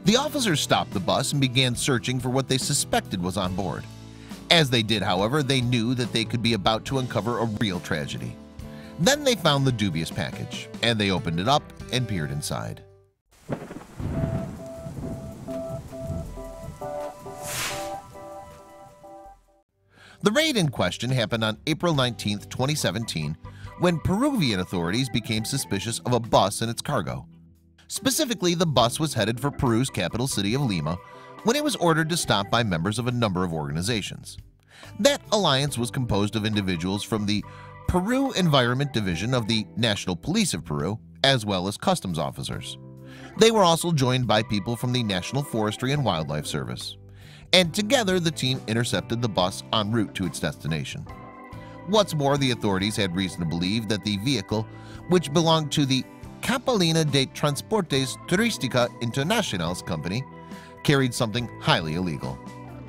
The officers stopped the bus and began searching for what they suspected was on board. As they did, however, they knew that they could be about to uncover a real tragedy. Then they found the dubious package, and they opened it up and peered inside. The raid in question happened on April 19, 2017, when Peruvian authorities became suspicious of a bus and its cargo. Specifically, the bus was headed for Peru's capital city of Lima when it was ordered to stop by members of a number of organizations. That alliance was composed of individuals from the Peru Environment Division of the National Police of Peru, as well as customs officers. They were also joined by people from the National Forestry and Wildlife Service. And together the team intercepted the bus en route to its destination. What's more, the authorities had reason to believe that the vehicle, which belonged to the Capelina de Transportes Turística Internacionales company, carried something highly illegal.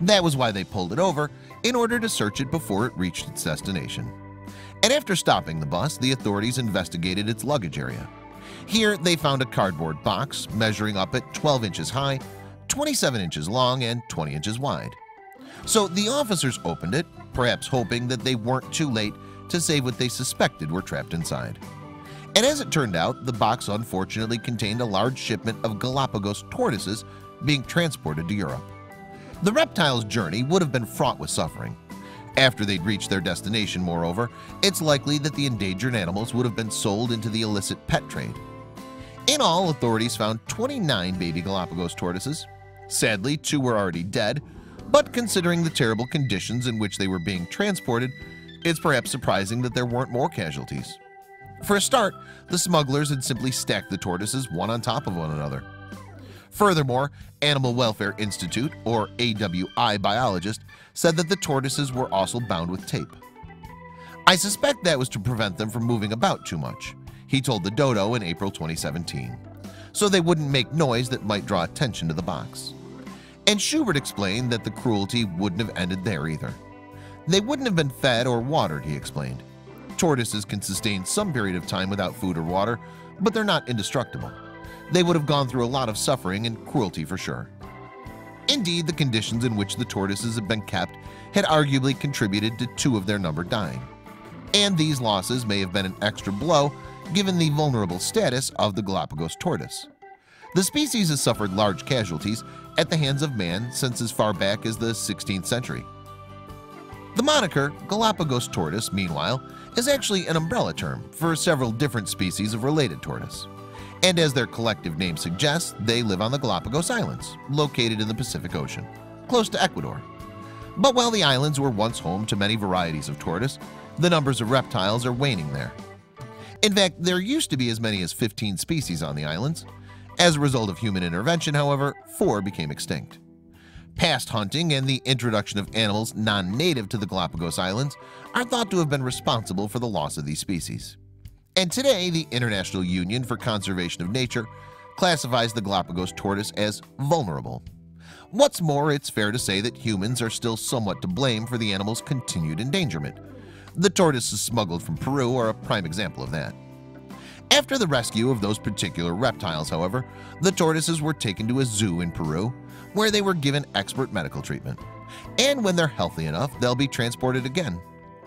That was why they pulled it over in order to search it before it reached its destination. And after stopping the bus, the authorities investigated its luggage area. Here they found a cardboard box measuring up at 12 inches high, 27 inches long, and 20 inches wide. So the officers opened it, perhaps hoping that they weren't too late to save what they suspected were trapped inside. And as it turned out, the box unfortunately contained a large shipment of Galapagos tortoises being transported to Europe. The reptile's journey would have been fraught with suffering. After they'd reached their destination, moreover, it's likely that the endangered animals would have been sold into the illicit pet trade. In all, authorities found 29 baby Galapagos tortoises. Sadly, 2 were already dead, but considering the terrible conditions in which they were being transported, it's perhaps surprising that there weren't more casualties. For a start, the smugglers had simply stacked the tortoises one on top of one another. Furthermore, Animal Welfare Institute, or AWI biologist, said that the tortoises were also bound with tape. I suspect that was to prevent them from moving about too much, he told the Dodo in April 2017, so they wouldn't make noise that might draw attention to the box. And Schubert explained that the cruelty wouldn't have ended there either. They wouldn't have been fed or watered, he explained. Tortoises can sustain some period of time without food or water, but they're not indestructible. They would have gone through a lot of suffering and cruelty for sure. Indeed, the conditions in which the tortoises had been kept had arguably contributed to 2 of their number dying. And these losses may have been an extra blow given the vulnerable status of the Galapagos tortoise. The species has suffered large casualties at the hands of man since as far back as the 16th century. The moniker Galapagos tortoise, meanwhile, is actually an umbrella term for several different species of related tortoise. And as their collective name suggests, they live on the Galapagos Islands, located in the Pacific Ocean, close to Ecuador. But while the islands were once home to many varieties of tortoise, the numbers of reptiles are waning there. In fact, there used to be as many as 15 species on the islands. As a result of human intervention, however, 4 became extinct. Past hunting and the introduction of animals non-native to the Galapagos Islands are thought to have been responsible for the loss of these species. And today, the International Union for Conservation of Nature classifies the Galapagos tortoise as vulnerable. What's more, it's fair to say that humans are still somewhat to blame for the animal's continued endangerment. The tortoises smuggled from Peru are a prime example of that. After the rescue of those particular reptiles, however, the tortoises were taken to a zoo in Peru, where they were given expert medical treatment. And when they're healthy enough, they'll be transported again.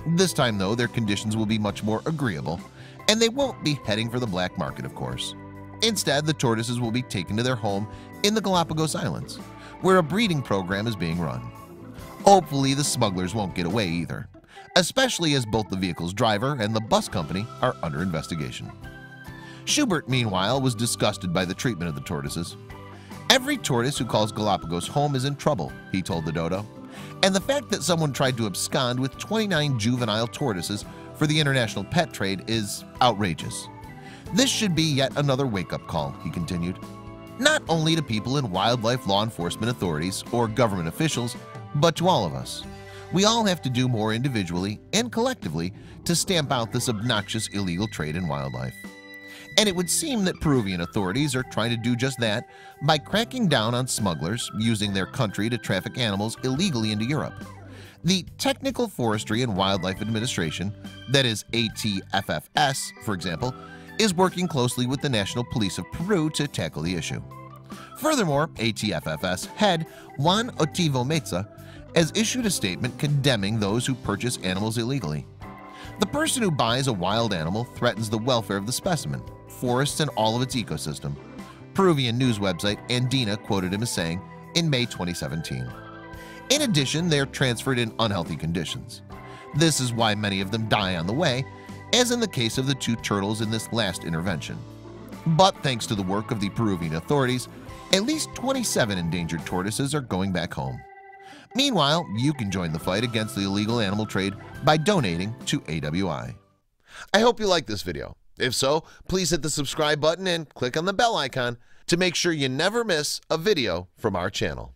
This time, though, their conditions will be much more agreeable, and they won't be heading for the black market, of course. Instead, the tortoises will be taken to their home in the Galapagos Islands, where a breeding program is being run. Hopefully, the smugglers won't get away either, especially as both the vehicle's driver and the bus company are under investigation. Schubert, meanwhile, was disgusted by the treatment of the tortoises. Every tortoise who calls Galapagos home is in trouble, he told the Dodo. And the fact that someone tried to abscond with 29 juvenile tortoises for the international pet trade is outrageous. This should be yet another wake-up call, he continued. Not only to people in wildlife law enforcement authorities or government officials, but to all of us. We all have to do more individually and collectively to stamp out this obnoxious illegal trade in wildlife. And it would seem that Peruvian authorities are trying to do just that by cracking down on smugglers using their country to traffic animals illegally into Europe. The Technical Forestry and Wildlife Administration, that is ATFFS, for example, is working closely with the National Police of Peru to tackle the issue. Furthermore, ATFFS head Juan Otivo Meza has issued a statement condemning those who purchase animals illegally. The person who buys a wild animal threatens the welfare of the specimen, forests, and all of its ecosystem. Peruvian news website Andina quoted him as saying in May 2017. In addition, they are transferred in unhealthy conditions. This is why many of them die on the way, as in the case of the 2 turtles in this last intervention. But thanks to the work of the Peruvian authorities, at least 27 endangered tortoises are going back home. Meanwhile, you can join the fight against the illegal animal trade by donating to AWI. I hope you liked this video. If so, please hit the subscribe button and click on the bell icon to make sure you never miss a video from our channel.